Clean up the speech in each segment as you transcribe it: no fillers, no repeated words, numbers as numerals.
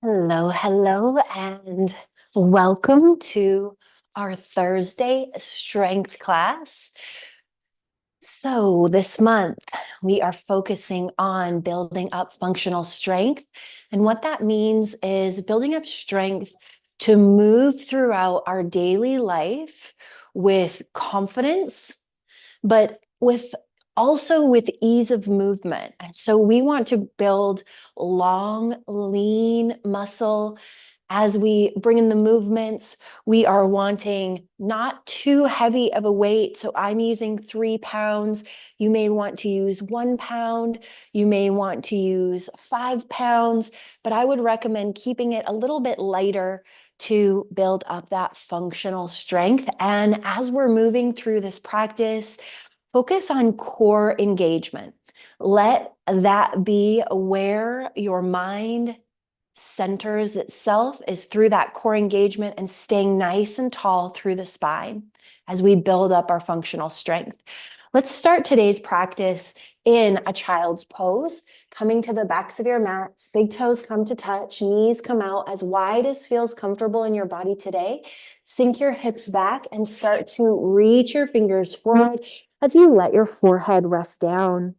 Hello, hello, and welcome to our Thursday strength class. So, this month we are focusing on building up functional strength. And what that means is building up strength to move throughout our daily life with confidence, but with ease of movement. And so we want to build long, lean muscle. As we bring in the movements, we are wanting not too heavy of a weight. So I'm using 3 pounds. You may want to use 1 pound. You may want to use 5 pounds, but I would recommend keeping it a little bit lighter to build up that functional strength. And as we're moving through this practice, focus on core engagement. Let that be where your mind centers itself, is through that core engagement and staying nice and tall through the spine as we build up our functional strength. Let's start today's practice in a child's pose, coming to the backs of your mats. Big toes come to touch, knees come out as wide as feels comfortable in your body today. Sink your hips back and start to reach your fingers forward as you let your forehead rest down.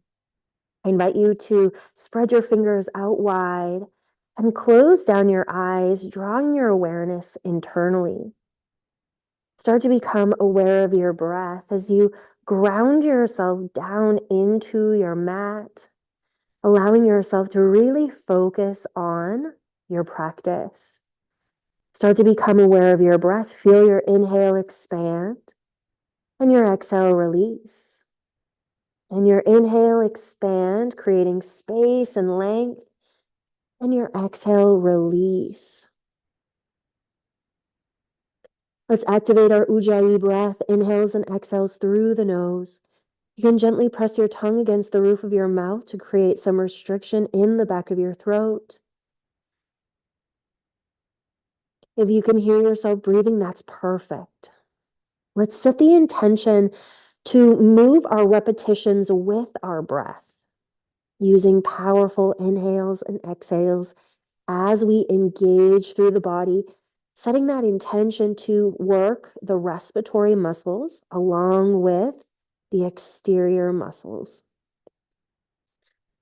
I invite you to spread your fingers out wide and close down your eyes, drawing your awareness internally. Start to become aware of your breath as you ground yourself down into your mat, allowing yourself to really focus on your practice. Start to become aware of your breath. Feel your inhale expand and your exhale release. And your inhale expand, creating space and length. And your exhale release. Let's activate our Ujjayi breath, inhales and exhales through the nose. You can gently press your tongue against the roof of your mouth to create some restriction in the back of your throat. If you can hear yourself breathing, that's perfect. Let's set the intention to move our repetitions with our breath, using powerful inhales and exhales as we engage through the body, setting that intention to work the respiratory muscles along with the exterior muscles.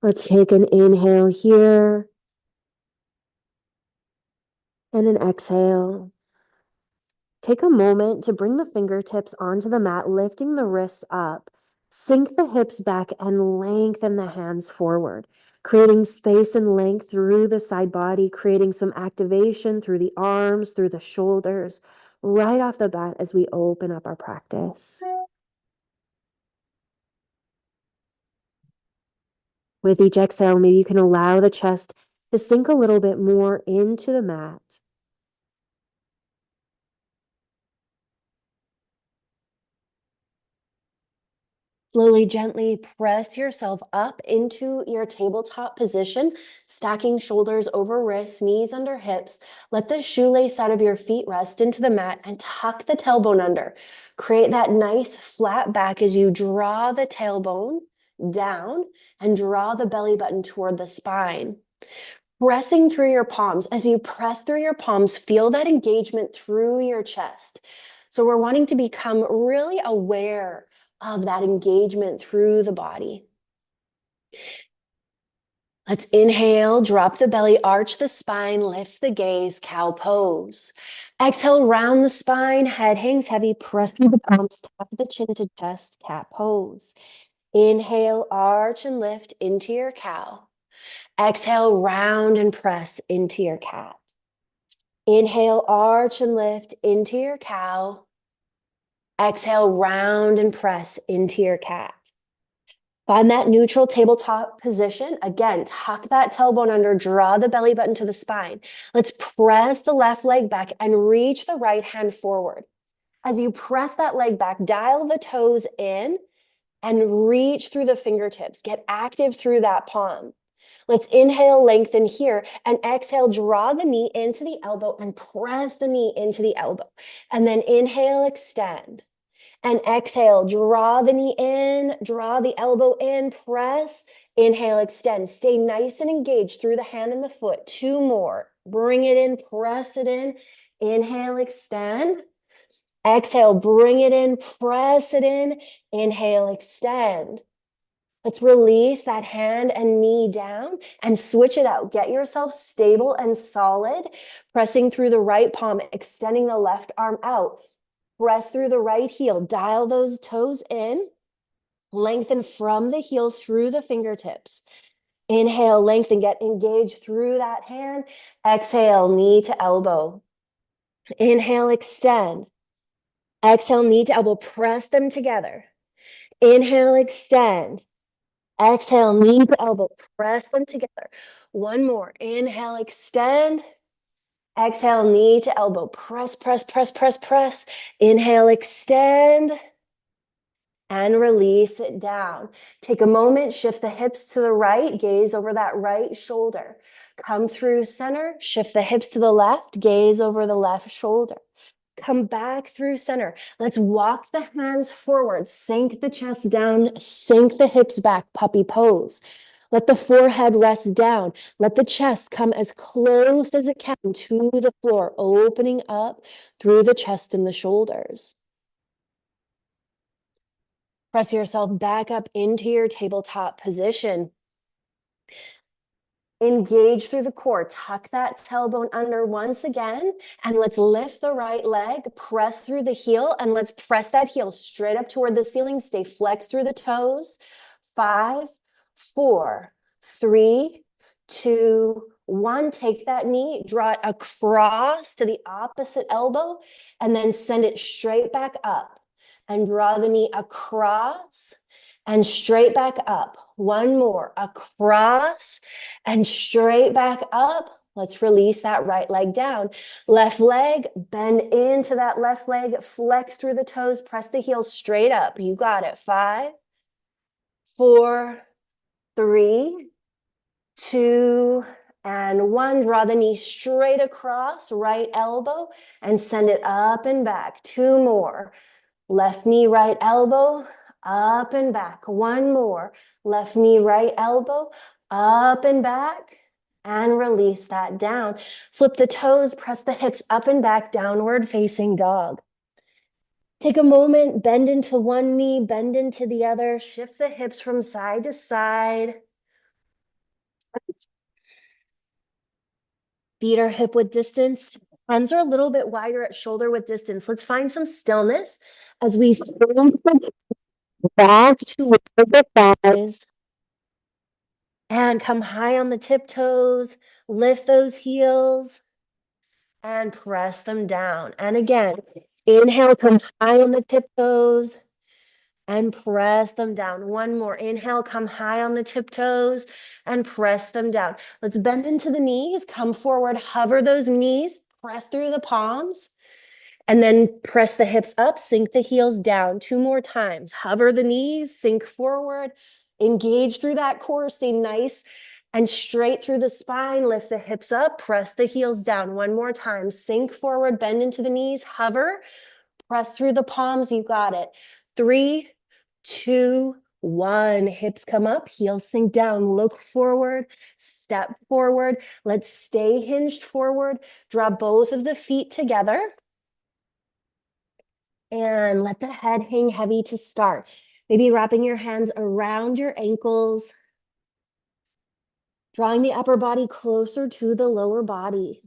Let's take an inhale here and an exhale. Take a moment to bring the fingertips onto the mat, lifting the wrists up. Sink the hips back and lengthen the hands forward, creating space and length through the side body, creating some activation through the arms, through the shoulders, right off the bat as we open up our practice. With each exhale, maybe you can allow the chest to sink a little bit more into the mat. Slowly, gently press yourself up into your tabletop position, stacking shoulders over wrists, knees under hips. Let the shoelace side of your feet rest into the mat and tuck the tailbone under. Create that nice flat back as you draw the tailbone down and draw the belly button toward the spine. Pressing through your palms. As you press through your palms, feel that engagement through your chest. So we're wanting to become really aware of that engagement through the body. Let's inhale, drop the belly, arch the spine, lift the gaze, cow pose. Exhale, round the spine, head hangs heavy, press through the palms, tap the chin to chest, cat pose. Inhale, arch and lift into your cow. Exhale, round and press into your cat. Inhale, arch and lift into your cow. Exhale, round and press into your cat. Find that neutral tabletop position. Again, tuck that tailbone under, draw the belly button to the spine. Let's press the left leg back and reach the right hand forward. As you press that leg back, dial the toes in and reach through the fingertips. Get active through that palm. Let's inhale, lengthen here, and exhale, draw the knee into the elbow and press the knee into the elbow. And then inhale, extend. And exhale, draw the knee in, draw the elbow in, press, inhale, extend. Stay nice and engaged through the hand and the foot. 2 more. bring it in, press it in. Inhale, extend. Exhale, bring it in, press it in. Inhale, extend. Let's release that hand and knee down and switch it out. Get yourself stable and solid, pressing through the right palm, extending the left arm out. Press through the right heel, dial those toes in, lengthen from the heel through the fingertips. Inhale, lengthen, get engaged through that hand. Exhale, knee to elbow. Inhale, extend. Exhale, knee to elbow, press them together. Inhale, extend. Exhale, knee to elbow, press them together. One more. Inhale, extend. Exhale, knee to elbow, press, press, press, press, press. Inhale, extend. And release it down. Take a moment, shift the hips to the right, gaze over that right shoulder. Come through center, shift the hips to the left, gaze over the left shoulder. Come back through center. Let's walk the hands forward, sink the chest down, sink the hips back, puppy pose. Let the forehead rest down. Let the chest come as close as it can to the floor, opening up through the chest and the shoulders. Press yourself back up into your tabletop position. Engage through the core. Tuck that tailbone under once again. And let's lift the right leg, press through the heel, and let's press that heel straight up toward the ceiling. Stay flexed through the toes. 5, 4, 3, 2, 1. Take that knee, draw it across to the opposite elbow, and then send it straight back up. And draw the knee across and straight back up. One more, across and straight back up. Let's release that right leg down. Left leg, bend into that left leg, flex through the toes, press the heels straight up. You got it. 5, 4, 3, 2, and 1. Draw the knee straight across, right elbow, and send it up and back. 2 more. Left knee, right elbow, up and back. 1 more. Left knee, right elbow, up and back. And release that down. Flip the toes, press the hips up and back, downward facing dog. Take a moment, bend into one knee, bend into the other. Shift the hips from side to side. Feet are hip width distance. Hands are a little bit wider at shoulder width distance. Let's find some stillness as we stand back to the thighs and come high on the tiptoes. Lift those heels and press them down. And again, inhale, come high on the tiptoes and press them down. One more. Inhale, come high on the tiptoes and press them down. Let's bend into the knees, come forward, hover those knees, press through the palms, and then press the hips up, sink the heels down. 2 more times. Hover the knees, sink forward, engage through that core, stay nice and straight through the spine. Lift the hips up, press the heels down. 1 more time. Sink forward, bend into the knees, hover, press through the palms. You got it. 3, 2, 1. Hips come up, heels sink down. Look forward, step forward. Let's stay hinged forward. Draw both of the feet together. And let the head hang heavy to start. Maybe wrapping your hands around your ankles, drawing the upper body closer to the lower body.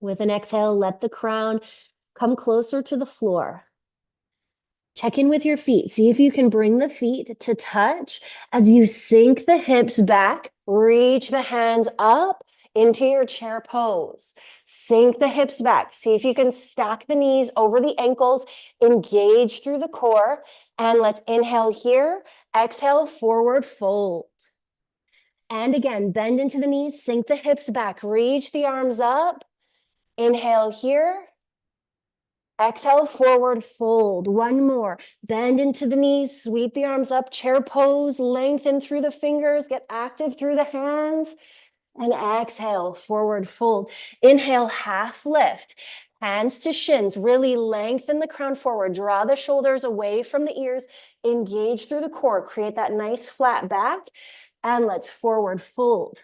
With an exhale, let the crown come closer to the floor. Check in with your feet. See if you can bring the feet to touch as you sink the hips back, reach the hands up into your chair pose. Sink the hips back. See if you can stack the knees over the ankles, engage through the core, and let's inhale here, exhale, forward fold. And again, bend into the knees, sink the hips back, reach the arms up, inhale here, exhale, forward fold. 1 more. Bend into the knees, sweep the arms up, chair pose, lengthen through the fingers, get active through the hands, and exhale, forward fold. Inhale, half lift. Hands to shins, really lengthen the crown forward. Draw the shoulders away from the ears, engage through the core, create that nice flat back, and let's forward fold.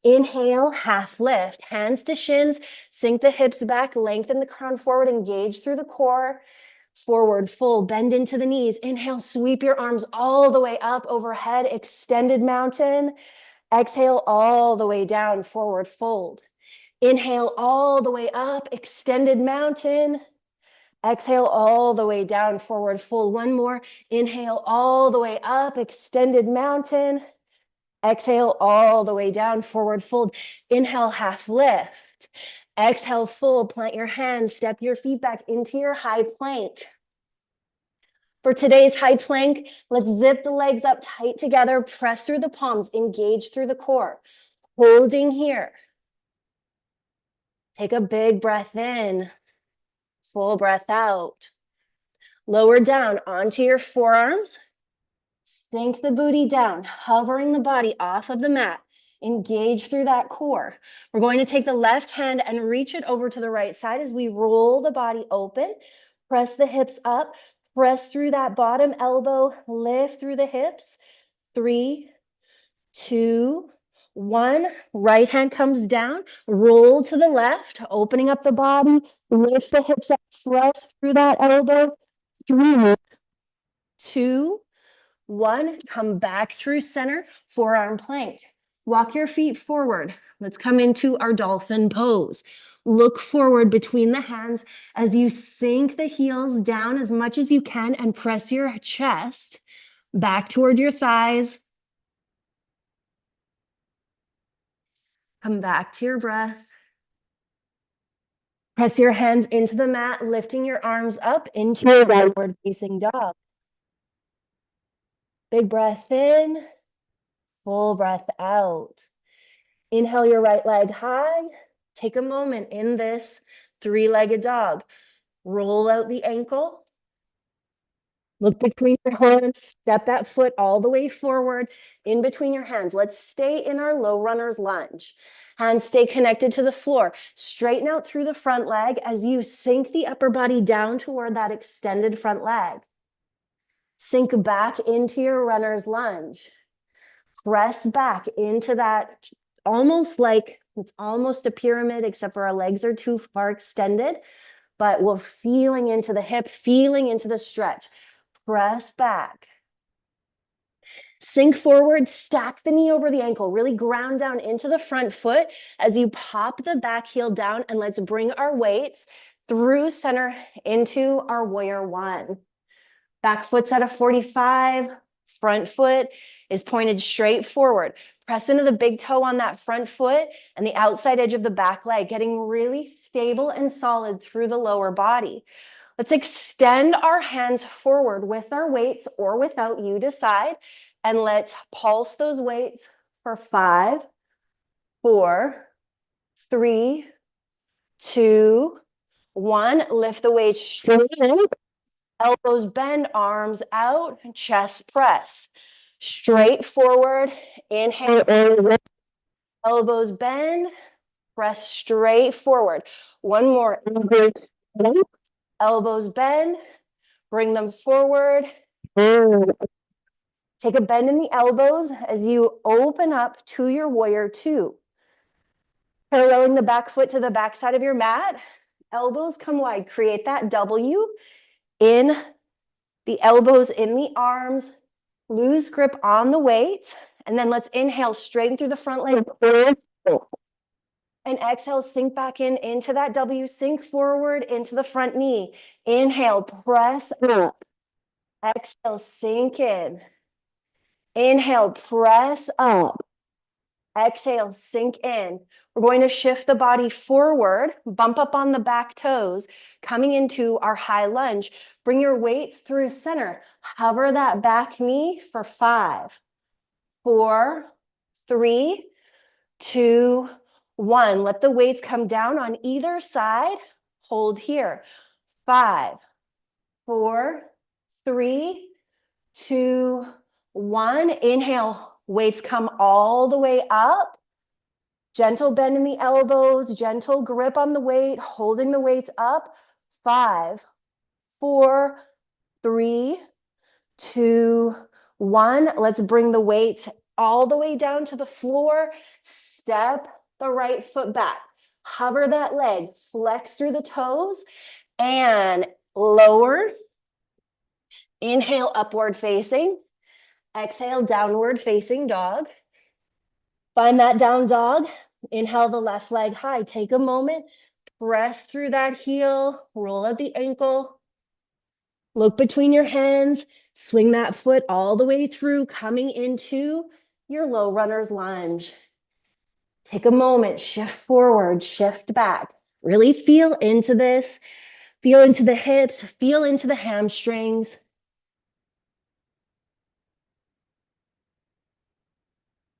Inhale, half lift, hands to shins, sink the hips back, lengthen the crown forward, engage through the core. Forward fold, bend into the knees. Inhale, sweep your arms all the way up overhead, extended mountain. Exhale all the way down, forward fold. Inhale all the way up, extended mountain. Exhale all the way down, forward fold. One more. Inhale all the way up, extended mountain. Exhale all the way down, forward fold. Inhale, half lift. Exhale, fold. Plant your hands, step your feet back into your high plank. For today's high plank, let's zip the legs up tight together, press through the palms, engage through the core. Holding here. Take a big breath in, full breath out. Lower down onto your forearms. Sink the booty down, hovering the body off of the mat. Engage through that core. We're going to take the left hand and reach it over to the right side as we roll the body open. Press the hips up. Press through that bottom elbow. Lift through the hips. 3, 2, 1. Right hand comes down. Roll to the left, opening up the body. Lift the hips up. Press through that elbow. 3, 2, 1, come back through center, forearm plank. Walk your feet forward. Let's come into our dolphin pose. Look forward between the hands as you sink the heels down as much as you can and press your chest back toward your thighs. Come back to your breath. Press your hands into the mat, lifting your arms up into your downward facing dog. Big breath in. Full breath out. Inhale your right leg high. Take a moment in this three-legged dog. Roll out the ankle. Look between your hands. Step that foot all the way forward in between your hands. Let's stay in our low runner's lunge. Hands stay connected to the floor. Straighten out through the front leg as you sink the upper body down toward that extended front leg. Sink back into your runner's lunge. Press back into that, almost like it's almost a pyramid, except for our legs are too far extended, but we're feeling into the hip, feeling into the stretch. Press back. Sink forward, stack the knee over the ankle, really ground down into the front foot as you pop the back heel down, and let's bring our weights through center into our warrior one. Back foot's at a 45, front foot is pointed straight forward. Press into the big toe on that front foot and the outside edge of the back leg, getting really stable and solid through the lower body. Let's extend our hands forward with our weights or without, you decide, and let's pulse those weights for 5, 4, 3, 2, 1. Lift the weights straight in. Elbows bend, arms out, chest press. Straight forward, inhale, elbows bend, press straight forward. One more, elbows bend, bring them forward. Take a bend in the elbows as you open up to your warrior two. Paralleling the back foot to the back side of your mat, elbows come wide, create that W in the elbows, in the arms, lose grip on the weight, and then let's inhale, straighten through the front leg. And exhale, sink back in into that W, sink forward into the front knee. Inhale, press up. Exhale, sink in. Inhale, press up. Exhale, sink in. We're going to shift the body forward, bump up on the back toes, coming into our high lunge. Bring your weights through center. Hover that back knee for 5, 4, 3, 2, 1. Let the weights come down on either side. Hold here. 5, 4, 3, 2, 1. Inhale, weights come all the way up. Gentle bend in the elbows, gentle grip on the weight, holding the weights up. 5, 4, 3, 2, 1. Let's bring the weights all the way down to the floor. Step the right foot back. Hover that leg, flex through the toes, and lower. Inhale, upward facing. Exhale, downward facing dog. Find that down dog. Inhale the left leg high. Take a moment. Press through that heel. Roll out the ankle. Look between your hands. Swing that foot all the way through, coming into your low runner's lunge. Take a moment. Shift forward. Shift back. Really feel into this. Feel into the hips. Feel into the hamstrings.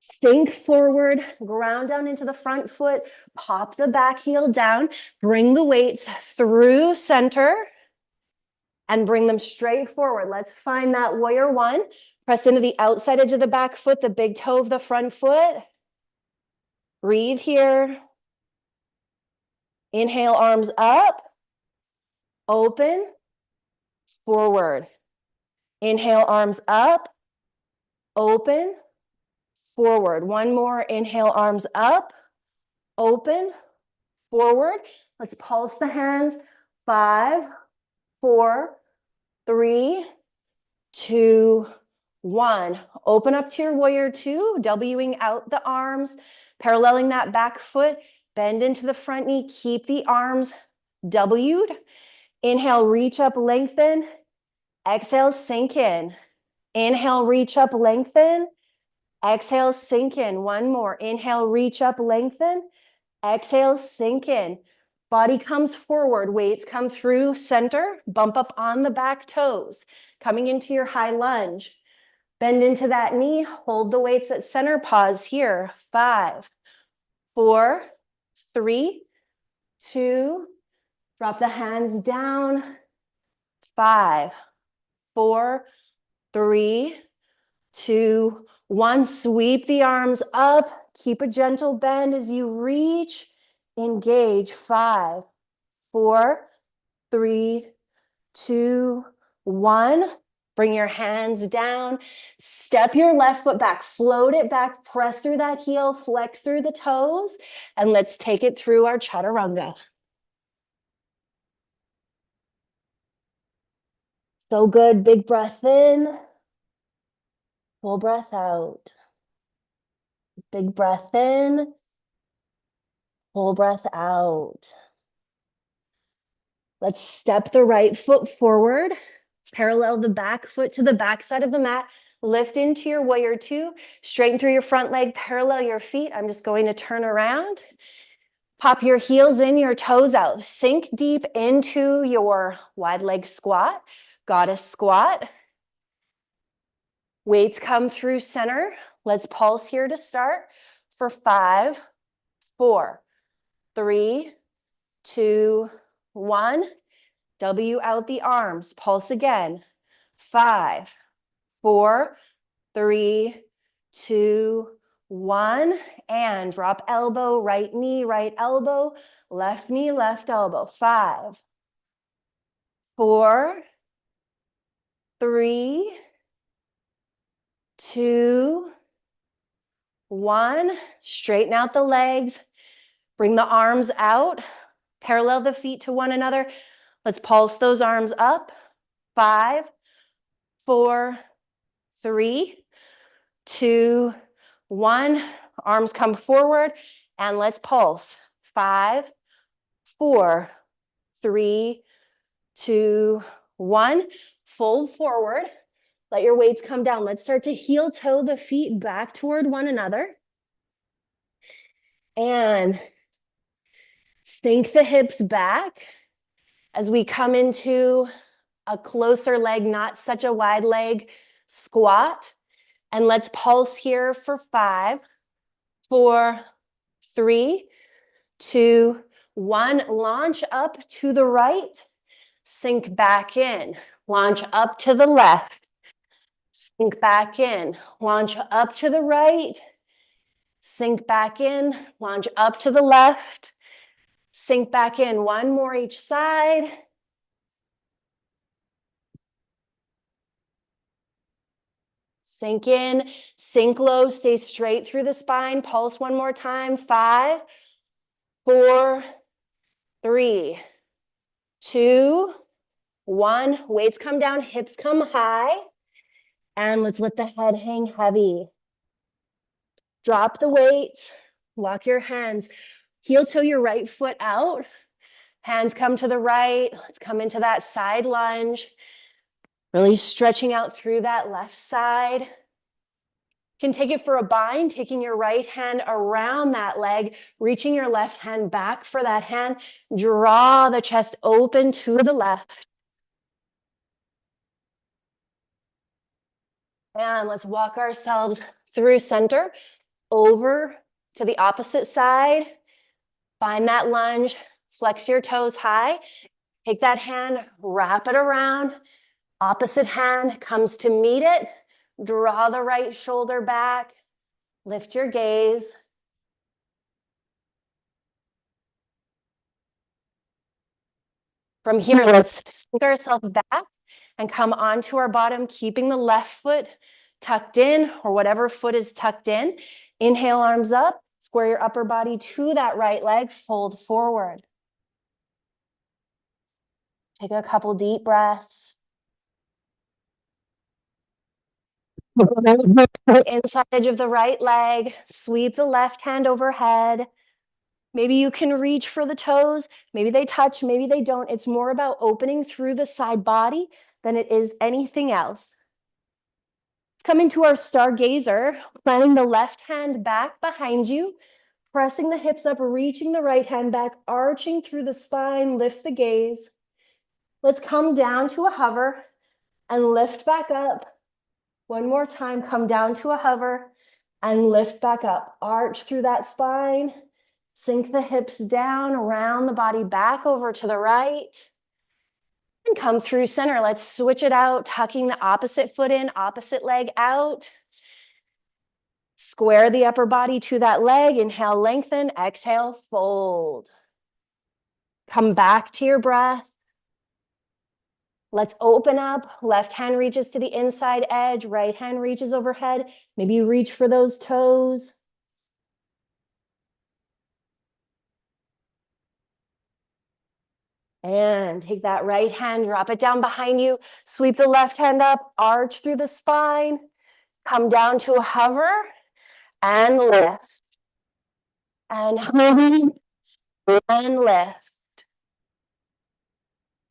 Sink forward, ground down into the front foot, pop the back heel down, bring the weights through center and bring them straight forward. Let's find that warrior one. Press into the outside edge of the back foot, the big toe of the front foot. Breathe here. Inhale, arms up, open, forward. Inhale, arms up, open, forward. One more. Inhale, arms up, open, forward. Let's pulse the hands. 5, 4, 3, 2, 1. Open up to your warrior two, Wing out the arms, paralleling that back foot. Bend into the front knee. Keep the arms W'd. Inhale, reach up, lengthen. Exhale, sink in. Inhale, reach up, lengthen. Exhale, sink in. One more. Inhale, reach up, lengthen. Exhale, sink in. Body comes forward. Weights come through center. Bump up on the back toes. Coming into your high lunge. Bend into that knee. Hold the weights at center. Pause here. 5, 4, 3, 2. Drop the hands down. 5, 4, 3, 2, 1. Sweep the arms up. Keep a gentle bend as you reach. Engage. 5, 4, 3, 2, 1. Bring your hands down. Step your left foot back. Float it back. Press through that heel. Flex through the toes. And let's take it through our chaturanga. So good. Big breath in. Full breath out. Big breath in. Full breath out. Let's step the right foot forward. Parallel the back foot to the back side of the mat. Lift into your warrior two. Straighten through your front leg. Parallel your feet. I'm just going to turn around. Pop your heels in, your toes out. Sink deep into your wide leg squat. Goddess squat. Weights come through center. Let's pulse here to start for 5, 4, 3, 2, 1. W out the arms. Pulse again. 5, 4, 3, 2, 1. And drop elbow, right knee, right elbow, left knee, left elbow. 5, 4, 3, 2, 1. Straighten out the legs. Bring the arms out. Parallel the feet to one another. Let's pulse those arms up. 5, 4, 3, 2, 1. Arms come forward and let's pulse. 5, 4, 3, 2, 1. Fold forward. Let your weights come down. Let's start to heel toe the feet back toward one another. And sink the hips back as we come into a closer leg, not such a wide leg squat. And let's pulse here for 5, 4, 3, 2, 1. Launch up to the right. Sink back in. Launch up to the left. Sink back in. Launch up to the right. Sink back in. Launch up to the left. Sink back in. One more each side. Sink in, sink low, stay straight through the spine. Pulse one more time. 5, 4, 3, 2, 1. Weights come down, hips come high. And let's let the head hang heavy. Drop the weights. Walk your hands. Heel toe your right foot out. Hands come to the right. Let's come into that side lunge. Really stretching out through that left side. You can take it for a bind, taking your right hand around that leg, reaching your left hand back for that hand. Draw the chest open to the left. And let's walk ourselves through center, over to the opposite side. Find that lunge, flex your toes high. Take that hand, wrap it around. Opposite hand comes to meet it. Draw the right shoulder back. Lift your gaze. From here, let's sink ourselves back and come onto our bottom, keeping the left foot tucked in, or whatever foot is tucked in. Inhale, arms up. Square your upper body to that right leg. Fold forward. Take a couple deep breaths. Inside edge of the right leg. Sweep the left hand overhead. Maybe you can reach for the toes. Maybe they touch, maybe they don't. It's more about opening through the side body than it is anything else. Coming to our stargazer, planting the left hand back behind you, pressing the hips up, reaching the right hand back, arching through the spine, lift the gaze. Let's come down to a hover and lift back up. One more time, come down to a hover and lift back up. Arch through that spine. Sink the hips down, around the body, back over to the right. And come through center. Let's switch it out, tucking the opposite foot in, opposite leg out. Square the upper body to that leg. Inhale, lengthen. Exhale, fold. Come back to your breath. Let's open up. Left hand reaches to the inside edge. Right hand reaches overhead. Maybe you reach for those toes. And take that right hand, drop it down behind you. Sweep the left hand up, arch through the spine. Come down to a hover and lift. And hover and lift.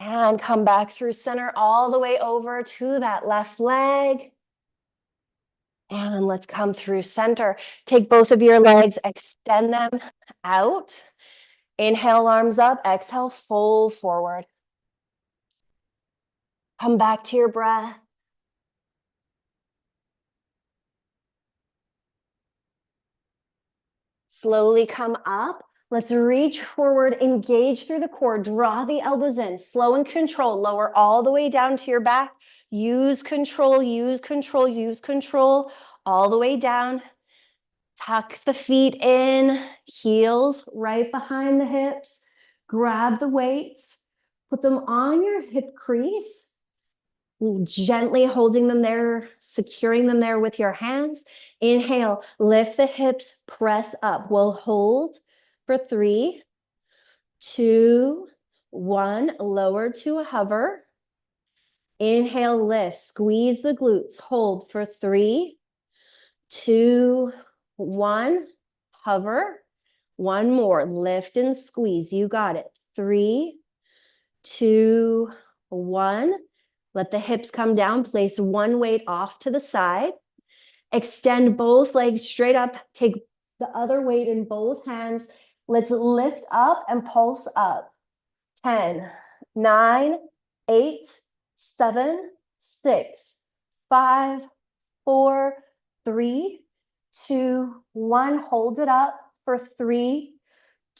And come back through center all the way over to that left leg. And let's come through center. Take both of your legs, extend them out. Inhale, arms up. Exhale, fold forward. Come back to your breath. Slowly come up. Let's reach forward, engage through the core, draw the elbows in, slow and control, lower all the way down to your back. Use control, use control, use control, all the way down. Tuck the feet in, heels right behind the hips. Grab the weights, put them on your hip crease, gently holding them there, securing them there with your hands. Inhale, lift the hips, press up. We'll hold for 3, 2, 1. Lower to a hover. Inhale, lift, squeeze the glutes. Hold for 3, 2, 1. Hover. One more, lift and squeeze. You got it. 3, 2, 1. Let the hips come down. Place one weight off to the side. Extend both legs straight up. Take the other weight in both hands. Let's lift up and pulse up. 10, 9, 8, 7, 6, 5, 4, 3, 2, 1. Hold it up for 3,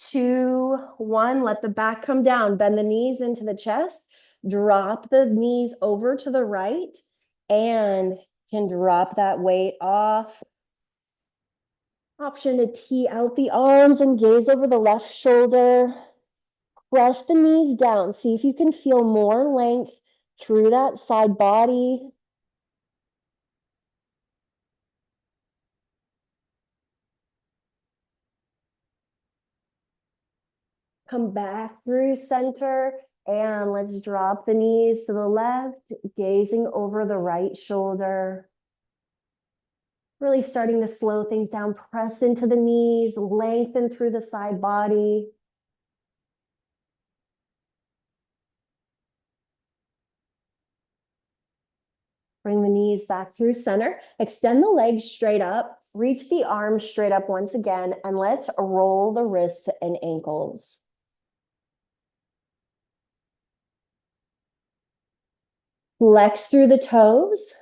2, 1. Let the back come down. Bend the knees into the chest. Drop the knees over to the right and can drop that weight off. Option to tee out the arms and gaze over the left shoulder. Press the knees down. See if you can feel more length through that side body. Come back through center, and let's drop the knees to the left, gazing over the right shoulder. Really starting to slow things down. Press into the knees, lengthen through the side body. Bring the knees back through center. Extend the legs straight up. Reach the arms straight up once again, and let's roll the wrists and ankles. Flex through the toes.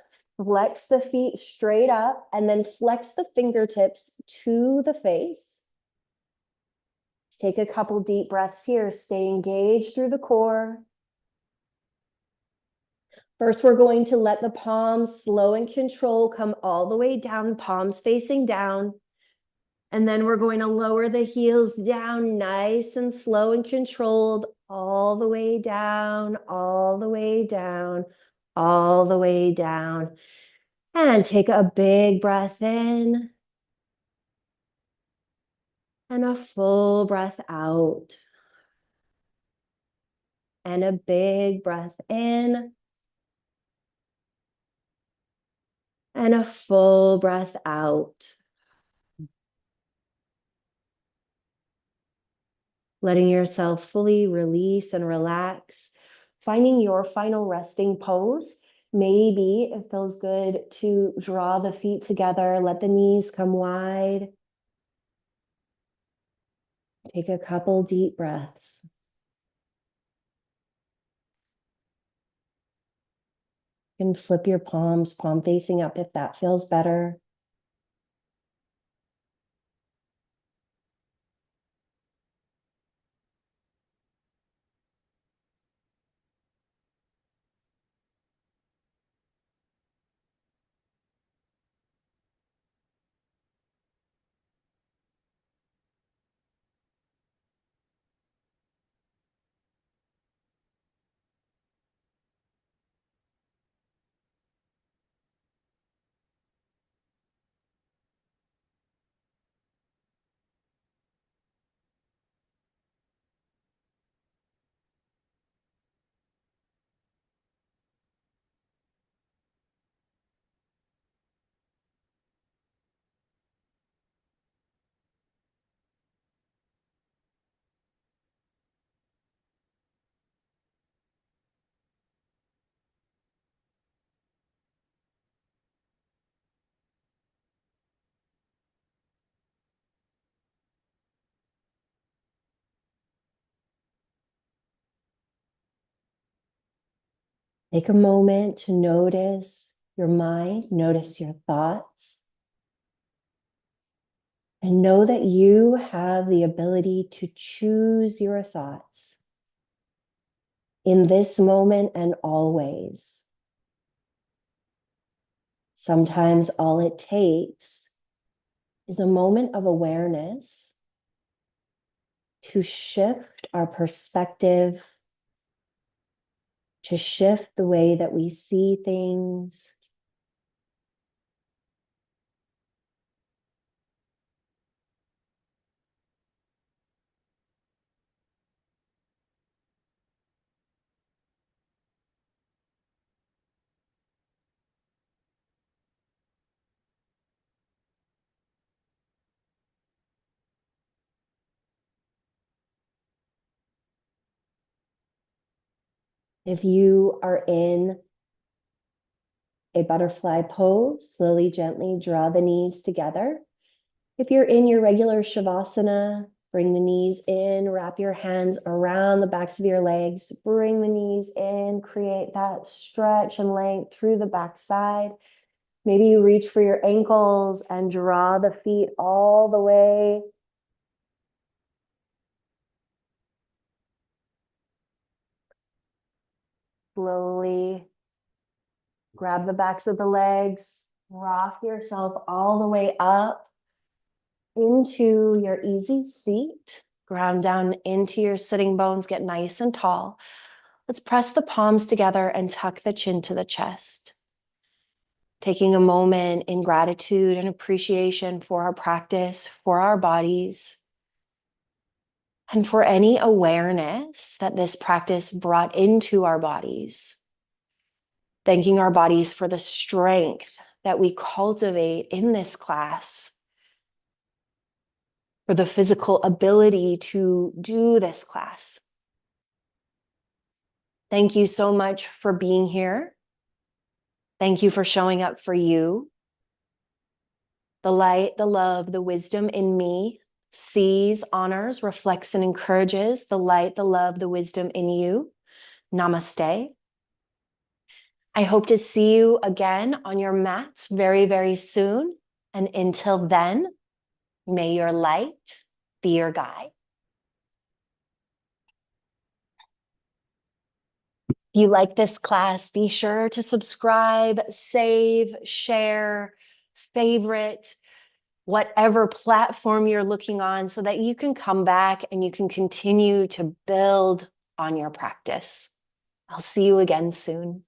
Flex the feet straight up, and then flex the fingertips to the face. Take a couple deep breaths here. Stay engaged through the core. First, we're going to let the palms, slow and control, come all the way down, palms facing down. And then we're going to lower the heels down, nice and slow and controlled, all the way down, all the way down, all the way down. And take a big breath in and a full breath out. And a big breath in and a full breath out. Letting yourself fully release and relax, finding your final resting pose. Maybe it feels good to draw the feet together, let the knees come wide. Take a couple deep breaths. You can flip your palms, palm facing up if that feels better. Take a moment to notice your mind, notice your thoughts, and know that you have the ability to choose your thoughts in this moment and always. Sometimes all it takes is a moment of awareness to shift our perspective, to shift the way that we see things. If you are in a butterfly pose, slowly, gently draw the knees together. If you're in your regular Shavasana, bring the knees in, wrap your hands around the backs of your legs, bring the knees in, create that stretch and length through the backside. Maybe you reach for your ankles and draw the feet all the way. Slowly grab the backs of the legs, rock yourself all the way up into your easy seat. Ground down into your sitting bones, get nice and tall. Let's press the palms together and tuck the chin to the chest. Taking a moment in gratitude and appreciation for our practice, for our bodies. And for any awareness that this practice brought into our bodies, thanking our bodies for the strength that we cultivate in this class, for the physical ability to do this class. Thank you so much for being here. Thank you for showing up for you. The light, the love, the wisdom in me sees, honors, reflects, and encourages the light, the love, the wisdom in you. Namaste. I hope to see you again on your mats very, very soon. And until then, may your light be your guide. If you like this class, be sure to subscribe, save, share, favorite, whatever platform you're looking on, so that you can come back and you can continue to build on your practice. I'll see you again soon.